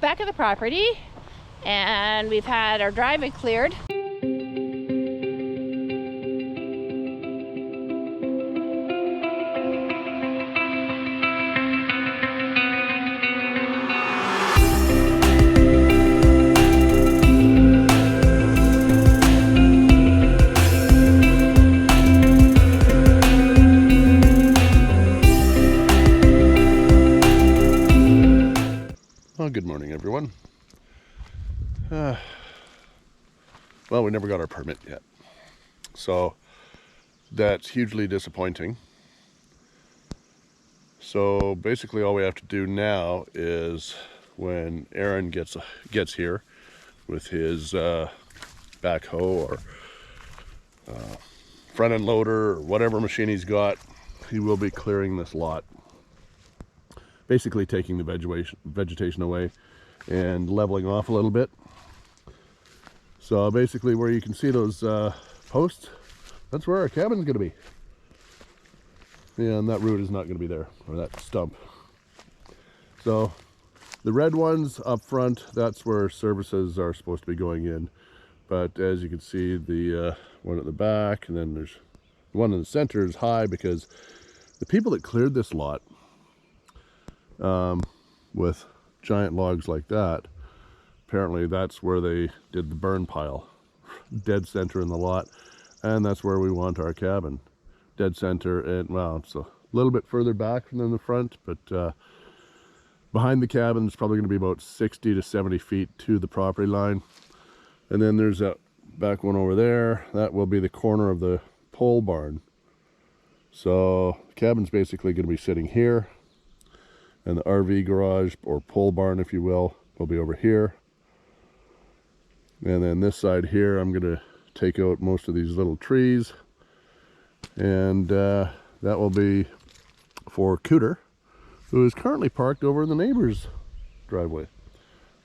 Back of the property, and we've had our driveway cleared. Well, good morning, everyone. Well, we never got our permit yet, so that's hugely disappointing. So basically all we have to do now is when Aaron gets here with his backhoe or front end loader or whatever machine he's got, he will be clearing this lot, basically taking the vegetation away and leveling off a little bit. So basically where you can see those posts, that's where our cabin's going to be. Yeah, and that root is not going to be there, or that stump. So the red ones up front, that's where services are supposed to be going in. But as you can see, the one at the back, and then there's the one in the center is high because the people that cleared this lot with giant logs like that, apparently that's where they did the burn pile, dead center in the lot, and that's where we want our cabin, dead center. And well, it's a little bit further back than the front, but behind the cabin is probably going to be about 60 to 70 feet to the property line. And then there's that back one over there, that will be the corner of the pole barn. So the cabin's basically going to be sitting here, and the RV garage, or pole barn if you will be over here. And then this side here, I'm going to take out most of these little trees, and that will be for Cooter, who is currently parked over in the neighbor's driveway.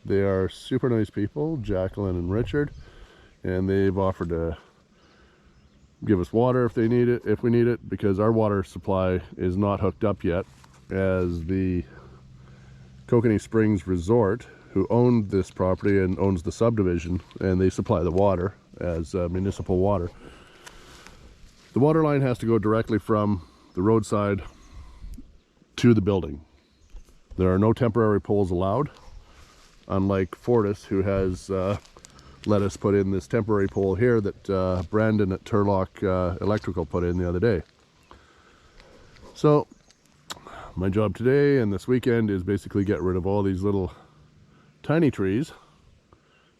They are super nice people, Jacqueline and Richard, and they've offered to give us water if we need it, because our water supply is not hooked up yet, as the Kokanee Springs Resort, who owned this property and owns the subdivision, and they supply the water as municipal water. The water line has to go directly from the roadside to the building. There are no temporary poles allowed, unlike Fortis, who has let us put in this temporary pole here that Brandon at Turlock Electrical put in the other day. So my job today and this weekend is basically get rid of all these little tiny trees,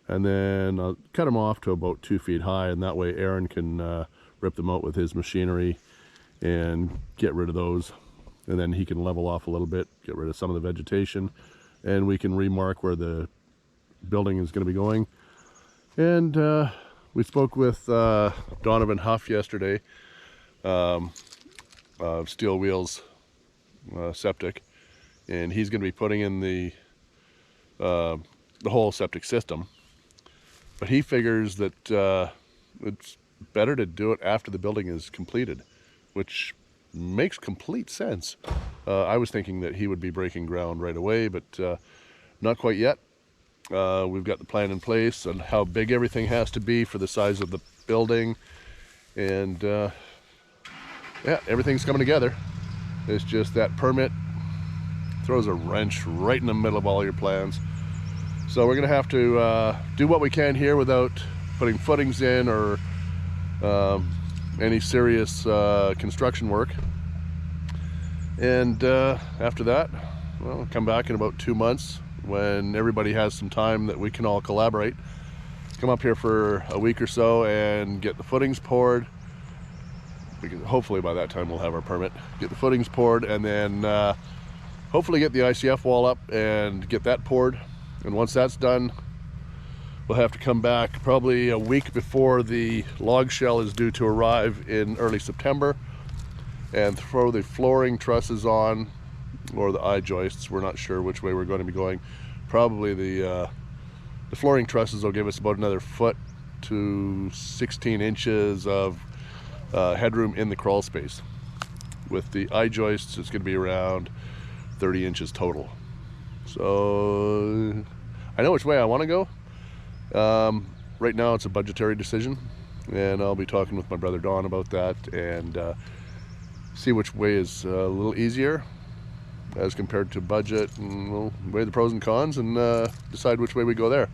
and then I'll cut them off to about 2 feet high, and that way Aaron can rip them out with his machinery and get rid of those, and then he can level off a little bit, get rid of some of the vegetation, and we can remark where the building is going to be going. And we spoke with Donovan Huff yesterday of Steel Wheels Septic, and he's going to be putting in the whole septic system, but he figures that it's better to do it after the building is completed, which makes complete sense. I was thinking that he would be breaking ground right away, but not quite yet. We've got the plan in place on how big everything has to be for the size of the building, and yeah, everything's coming together. It's just that permit throws a wrench right in the middle of all your plans. So we're going to have to do what we can here without putting footings in or any serious construction work. And after that, well, come back in about 2 months when everybody has some time that we can all collaborate. Come up here for a week or so and get the footings poured. Hopefully by that time we'll have our permit. Get the footings poured, and then hopefully get the ICF wall up and get that poured. And once that's done, we'll have to come back probably a week before the log shell is due to arrive in early September, and throw the flooring trusses on, or the I-joists. We're not sure which way we're going to be going. Probably the flooring trusses will give us about another foot to 16 inches of headroom in the crawl space. With the I-joists, it's going to be around 30 inches total. So I know which way I want to go. Right now it's a budgetary decision, and I'll be talking with my brother Don about that and see which way is a little easier as compared to budget, and we'll weigh the pros and cons and decide which way we go there.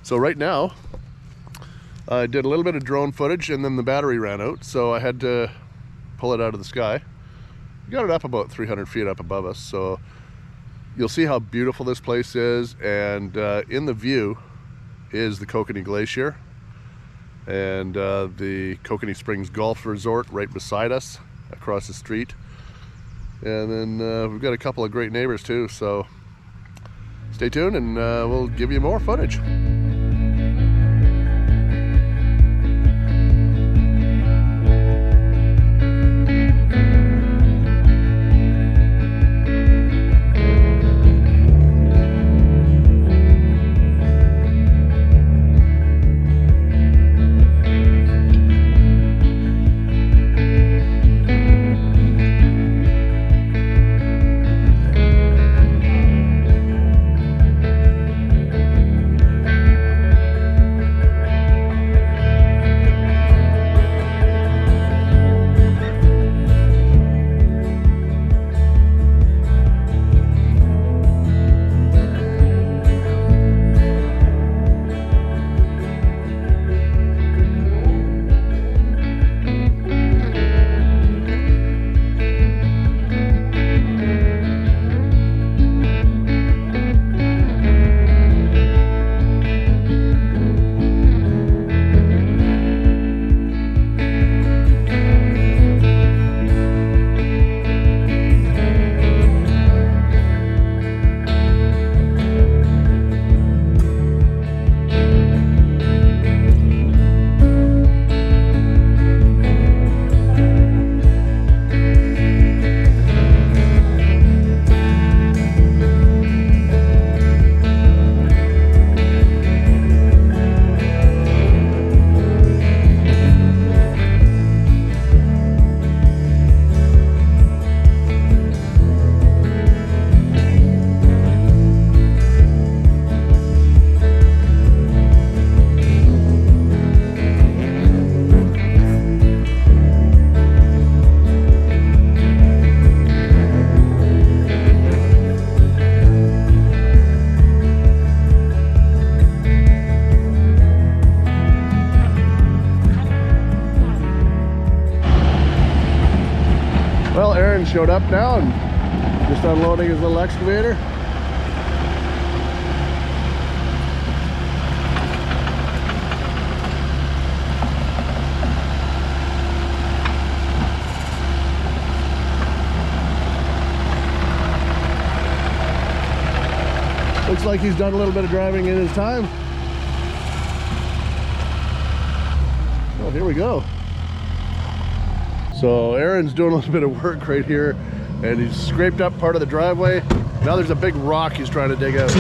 So right now I did a little bit of drone footage, and then the battery ran out, so I had to pull it out of the sky. Got it up about 300 feet up above us, so you'll see how beautiful this place is, and in the view is the Kokanee Glacier and the Kokanee Springs Golf Resort right beside us across the street. And then we've got a couple of great neighbors too, so stay tuned and we'll give you more footage. Well, Aaron showed up now and just unloading his little excavator. Looks like he's done a little bit of driving in his time. Well, here we go. So Aaron's doing a little bit of work right here, and he's scraped up part of the driveway. Now there's a big rock he's trying to dig out.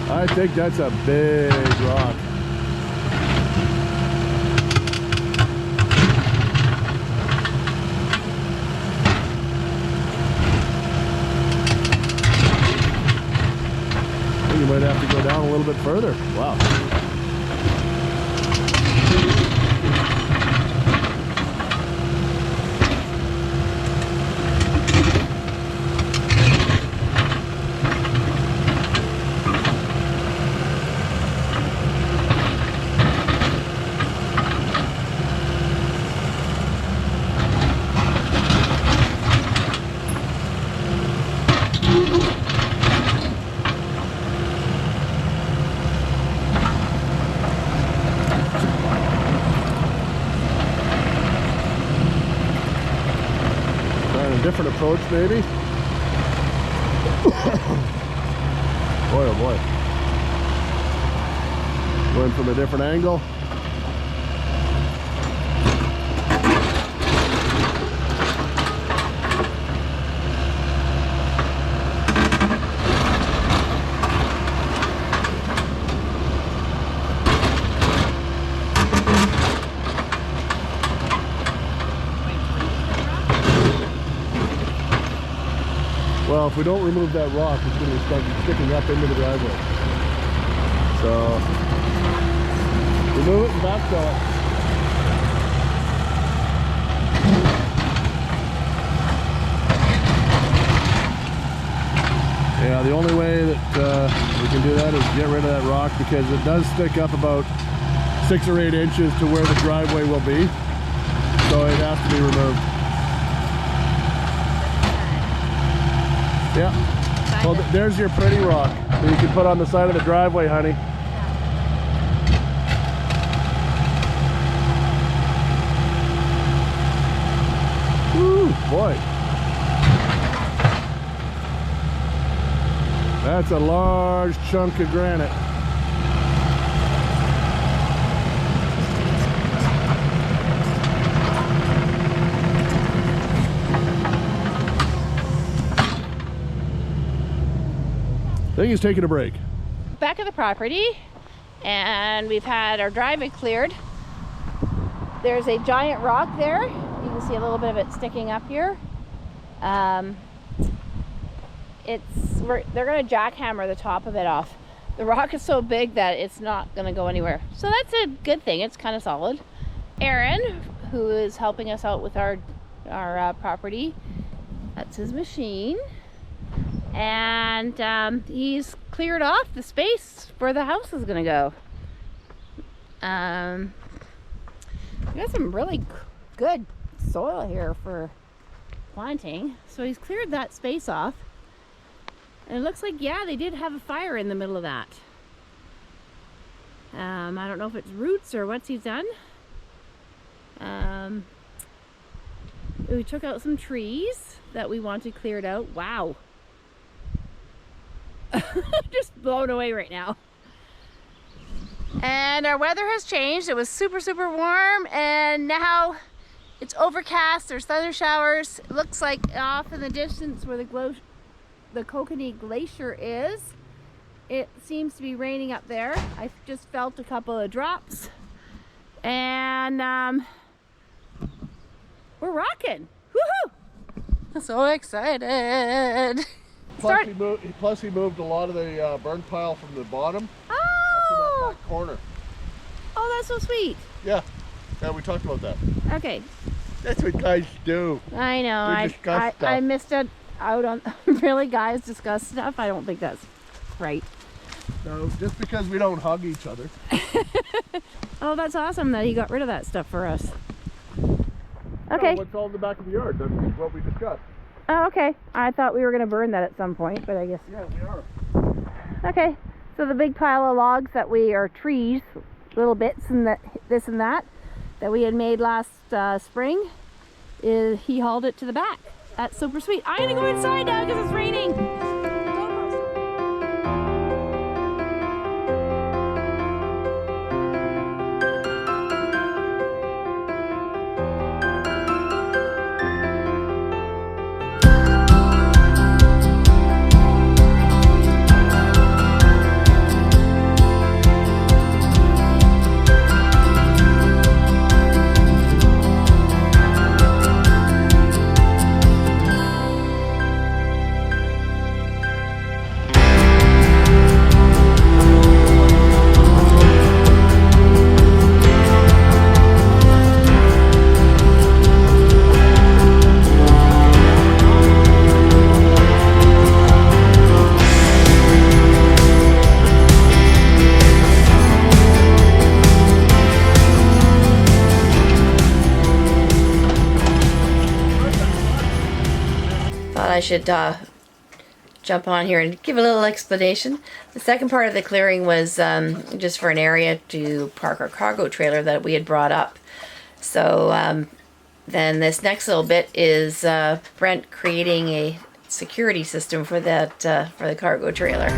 I think that's a big rock. I think you might have to go down a little bit further. Wow. Different approach maybe. Boy oh boy, going from a different angle. Well, if we don't remove that rock, it's going to start sticking up into the driveway. So, remove it and backfill it. Yeah, the only way that we can do that is get rid of that rock, because it does stick up about 6 or 8 inches to where the driveway will be. So it has to be removed. Yeah. Well, there's your pretty rock that you can put on the side of the driveway, honey. Woo, boy. That's a large chunk of granite. I think he's taking a break. Back at the property, and we've had our driveway cleared. There's a giant rock there. You can see a little bit of it sticking up here. They're going to jackhammer the top of it off. The rock is so big that it's not going to go anywhere. So that's a good thing. It's kind of solid. Aaron, who is helping us out with our property, that's his machine. And he's cleared off the space where the house is going to go. We got some really good soil here for planting. So he's cleared that space off. And it looks like, yeah, they did have a fire in the middle of that. I don't know if it's roots or what he's done. We took out some trees that we wanted cleared out. Wow. Just blown away right now. And our weather has changed. It was super, super warm, and now it's overcast. There's thunder showers. It looks like off in the distance where the Kokanee Glacier is, it seems to be raining up there. I just felt a couple of drops, and we're rocking. Woohoo! I'm so excited. Plus he moved a lot of the burn pile from the bottom up to that back corner. Oh, that's so sweet. Yeah, we talked about that. Okay. That's what guys do. I know. I missed it out on really, guys discuss stuff. I don't think that's right. No, just because we don't hug each other. Oh, that's awesome that he got rid of that stuff for us. Okay. No, what's all in the back of the yard? That's what we discussed. Oh, okay. I thought we were going to burn that at some point, but I guess. Yeah, we are. Okay. So the big pile of logs or trees, little bits and this and that we had made last spring, he hauled it to the back. That's super sweet. I'm going to go inside now because it's raining. I should jump on here and give a little explanation. The second part of the clearing was just for an area to park our cargo trailer that we had brought up. So then this next little bit is Brent creating a security system for that for the cargo trailer.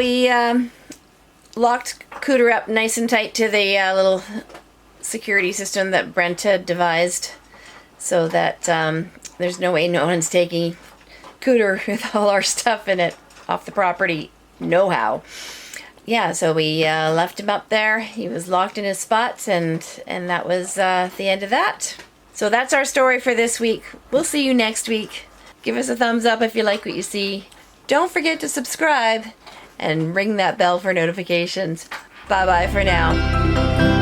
we locked Cooter up nice and tight to the little security system that Brent had devised, so that there's no way no one's taking Cooter with all our stuff in it off the property. No how. Yeah, so we left him up there. He was locked in his spots, and that was the end of that. So that's our story for this week. We'll see you next week. Give us a thumbs up if you like what you see. Don't forget to subscribe and ring that bell for notifications. Bye-bye for now.